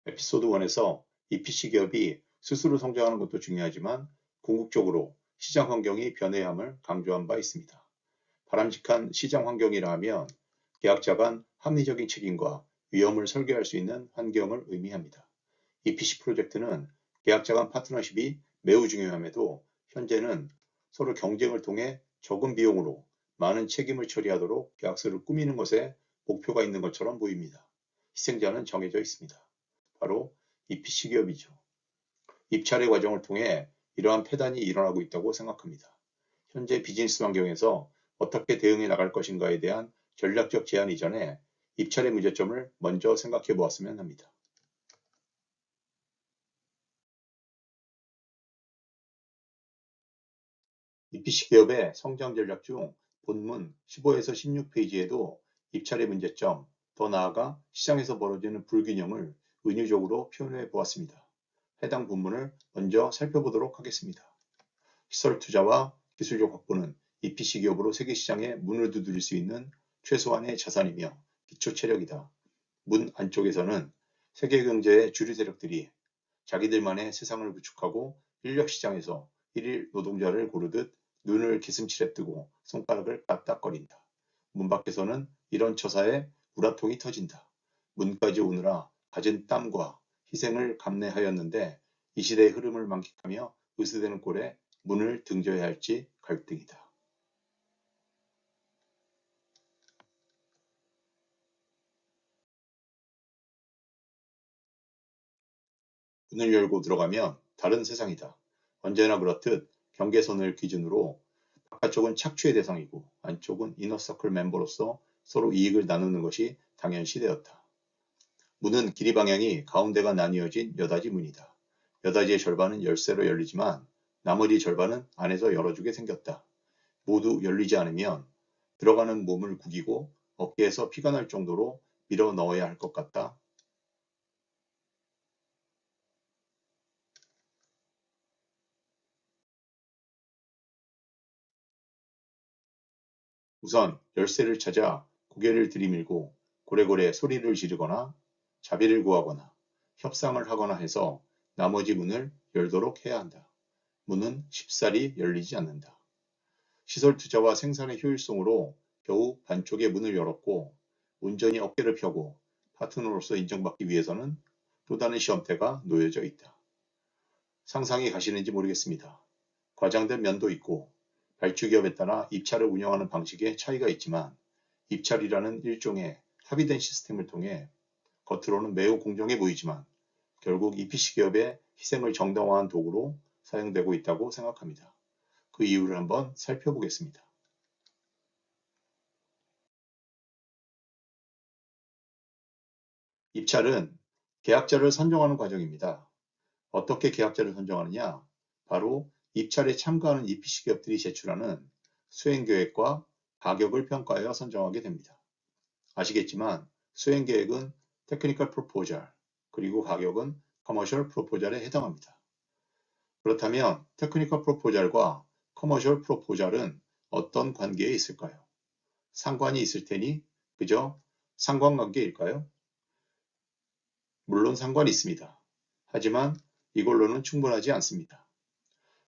에피소드 1에서 EPC 기업이 스스로 성장하는 것도 중요하지만 궁극적으로 시장 환경이 변해야 함을 강조한 바 있습니다. 바람직한 시장 환경이라 하면 계약자 간 합리적인 책임과 위험을 설계할 수 있는 환경을 의미합니다. EPC 프로젝트는 계약자 간 파트너십이 매우 중요함에도 현재는 서로 경쟁을 통해 적은 비용으로 많은 책임을 처리하도록 계약서를 꾸미는 것에 목표가 있는 것처럼 보입니다. 희생자는 정해져 있습니다. 바로 EPC 기업이죠. 입찰의 과정을 통해 이러한 폐단이 일어나고 있다고 생각합니다. 현재 비즈니스 환경에서 어떻게 대응해 나갈 것인가에 대한 전략적 제안 이전에 입찰의 문제점을 먼저 생각해 보았으면 합니다. EPC 기업의 성장 전략 중 본문 15에서 16페이지에도 입찰의 문제점, 더 나아가 시장에서 벌어지는 불균형을 은유적으로 표현해 보았습니다. 해당 본문을 먼저 살펴보도록 하겠습니다. 시설 투자와 기술력 확보는 EPC 기업으로 세계 시장에 문을 두드릴 수 있는 최소한의 자산이며 기초 체력이다. 문 안쪽에서는 세계 경제의 주류 세력들이 자기들만의 세상을 구축하고 인력 시장에서 일일 노동자를 고르듯 눈을 기슴칠에 뜨고 손가락을 까딱거린다. 문 밖에서는 이런 처사에 우라통이 터진다. 문까지 오느라 가진 땀과 희생을 감내하였는데 이 시대의 흐름을 만끽하며 으스대는 꼴에 문을 등져야 할지 갈등이다. 문을 열고 들어가면 다른 세상이다. 언제나 그렇듯 경계선을 기준으로 바깥쪽은 착취의 대상이고 안쪽은 이너서클 멤버로서 서로 이익을 나누는 것이 당연시되었다. 문은 길이 방향이 가운데가 나뉘어진 여닫이 문이다. 여닫이의 절반은 열쇠로 열리지만 나머지 절반은 안에서 열어주게 생겼다. 모두 열리지 않으면 들어가는 몸을 구기고 어깨에서 피가 날 정도로 밀어 넣어야 할 것 같다. 우선 열쇠를 찾아 고개를 들이밀고 고래고래 소리를 지르거나 자비를 구하거나 협상을 하거나 해서 나머지 문을 열도록 해야 한다. 문은 쉽사리 열리지 않는다. 시설 투자와 생산의 효율성으로 겨우 반쪽의 문을 열었고 온전히 어깨를 펴고 파트너로서 인정받기 위해서는 또 다른 시험대가 놓여져 있다. 상상이 가시는지 모르겠습니다. 과장된 면도 있고 발주기업에 따라 입찰을 운영하는 방식에 차이가 있지만 입찰이라는 일종의 합의된 시스템을 통해 겉으로는 매우 공정해 보이지만 결국 EPC 기업의 희생을 정당화한 도구로 사용되고 있다고 생각합니다. 그 이유를 한번 살펴보겠습니다. 입찰은 계약자를 선정하는 과정입니다. 어떻게 계약자를 선정하느냐? 바로 입찰에 참가하는 EPC 기업들이 제출하는 수행계획과 가격을 평가하여 선정하게 됩니다. 아시겠지만 수행계획은 테크니컬 프로포잘 그리고 가격은 커머셜 프로포잘에 해당합니다. 그렇다면 테크니컬 프로포잘과 커머셜 프로포잘은 어떤 관계에 있을까요? 상관이 있을 테니 그저 상관관계일까요? 물론 상관이 있습니다. 하지만 이걸로는 충분하지 않습니다.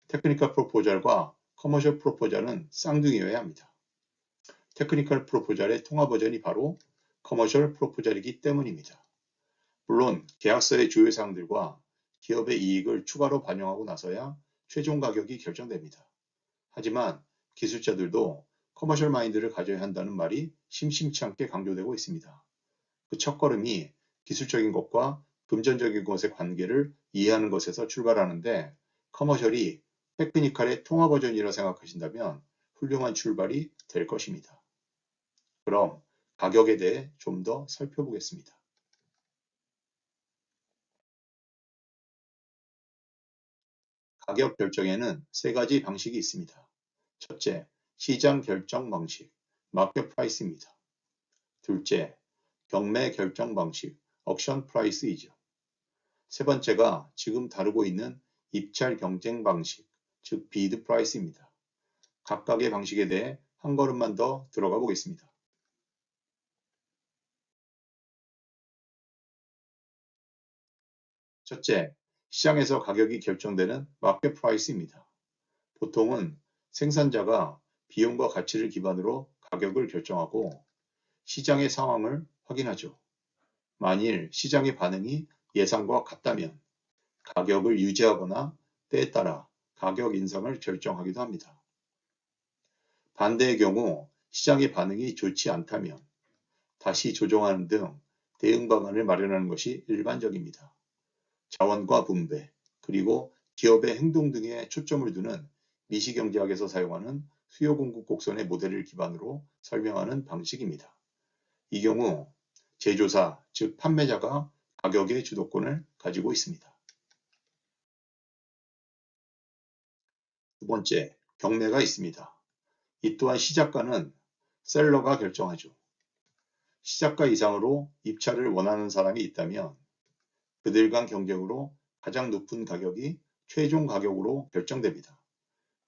테크니컬 프로포잘과 커머셜 프로포잘은 쌍둥이여야 합니다. 테크니컬 프로포잘의 통화 버전이 바로 커머셜 프로포잘이기 때문입니다. 물론 계약서의 주요 사항들과 기업의 이익을 추가로 반영하고 나서야 최종 가격이 결정됩니다. 하지만 기술자들도 커머셜 마인드를 가져야 한다는 말이 심심치 않게 강조되고 있습니다. 그 첫걸음이 기술적인 것과 금전적인 것의 관계를 이해하는 것에서 출발하는데 커머셜이 테크니컬의 통화 버전이라 생각하신다면 훌륭한 출발이 될 것입니다. 그럼 가격에 대해 좀 더 살펴보겠습니다. 가격 결정에는 세 가지 방식이 있습니다. 첫째, 시장 결정 방식, 마켓 프라이스입니다. 둘째, 경매 결정 방식, 옥션 프라이스이죠. 세 번째가 지금 다루고 있는 입찰 경쟁 방식, 즉 비드 프라이스입니다. 각각의 방식에 대해 한 걸음만 더 들어가 보겠습니다. 첫째, 시장에서 가격이 결정되는 마켓 프라이스입니다. 보통은 생산자가 비용과 가치를 기반으로 가격을 결정하고 시장의 상황을 확인하죠. 만일 시장의 반응이 예상과 같다면 가격을 유지하거나 때에 따라 가격 인상을 결정하기도 합니다. 반대의 경우 시장의 반응이 좋지 않다면 다시 조정하는 등 대응 방안을 마련하는 것이 일반적입니다. 자원과 분배, 그리고 기업의 행동 등에 초점을 두는 미시경제학에서 사용하는 수요 공급 곡선의 모델을 기반으로 설명하는 방식입니다. 이 경우 제조사, 즉 판매자가 가격의 주도권을 가지고 있습니다. 두 번째, 경매가 있습니다. 이 또한 시작가는 셀러가 결정하죠. 시작가 이상으로 입찰을 원하는 사람이 있다면 그들 간 경쟁으로 가장 높은 가격이 최종 가격으로 결정됩니다.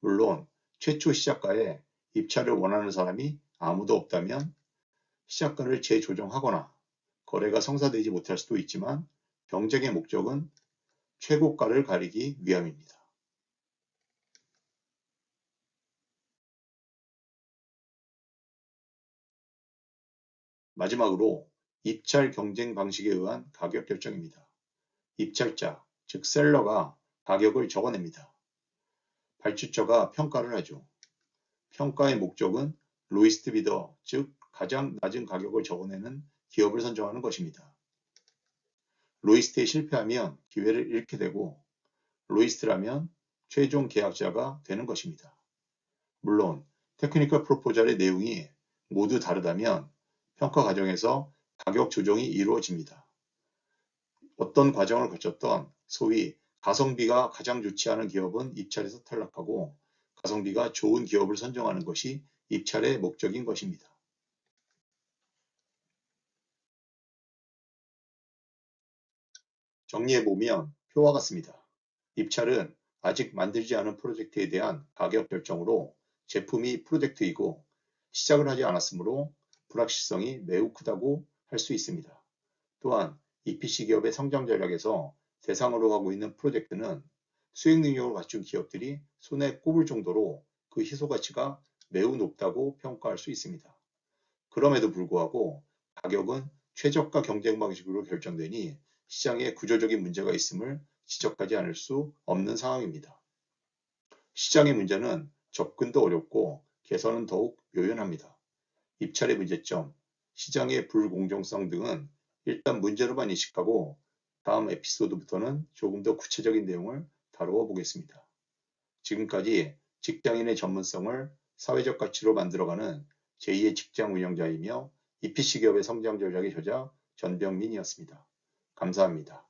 물론 최초 시작가에 입찰을 원하는 사람이 아무도 없다면 시작가를 재조정하거나 거래가 성사되지 못할 수도 있지만 경쟁의 목적은 최고가를 가리기 위함입니다. 마지막으로 입찰 경쟁 방식에 의한 가격 결정입니다. 입찰자, 즉 셀러가 가격을 적어냅니다. 발주처가 평가를 하죠. 평가의 목적은 로이스트 비더, 즉 가장 낮은 가격을 적어내는 기업을 선정하는 것입니다. 로이스트에 실패하면 기회를 잃게 되고 로이스트라면 최종 계약자가 되는 것입니다. 물론 테크니컬 프로포절의 내용이 모두 다르다면 평가 과정에서 가격 조정이 이루어집니다. 어떤 과정을 거쳤던 소위 가성비가 가장 좋지 않은 기업은 입찰에서 탈락하고 가성비가 좋은 기업을 선정하는 것이 입찰의 목적인 것입니다. 정리해보면 표와 같습니다. 입찰은 아직 만들지 않은 프로젝트에 대한 가격 결정으로 제품이 프로젝트이고 시작을 하지 않았으므로 불확실성이 매우 크다고 할 수 있습니다. 또한 EPC 기업의 성장 전략에서 대상으로 하고 있는 프로젝트는 수익 능력을 갖춘 기업들이 손에 꼽을 정도로 그 희소 가치가 매우 높다고 평가할 수 있습니다. 그럼에도 불구하고 가격은 최저가 경쟁 방식으로 결정되니 시장에 구조적인 문제가 있음을 지적하지 않을 수 없는 상황입니다. 시장의 문제는 접근도 어렵고 개선은 더욱 묘연합니다. 입찰의 문제점, 시장의 불공정성 등은 일단 문제로만 인식하고 다음 에피소드부터는 조금 더 구체적인 내용을 다루어 보겠습니다. 지금까지 직장인의 전문성을 사회적 가치로 만들어가는 제2의 직장 운영자이며 EPC 기업의 성장 전략의 저자 전병민이었습니다. 감사합니다.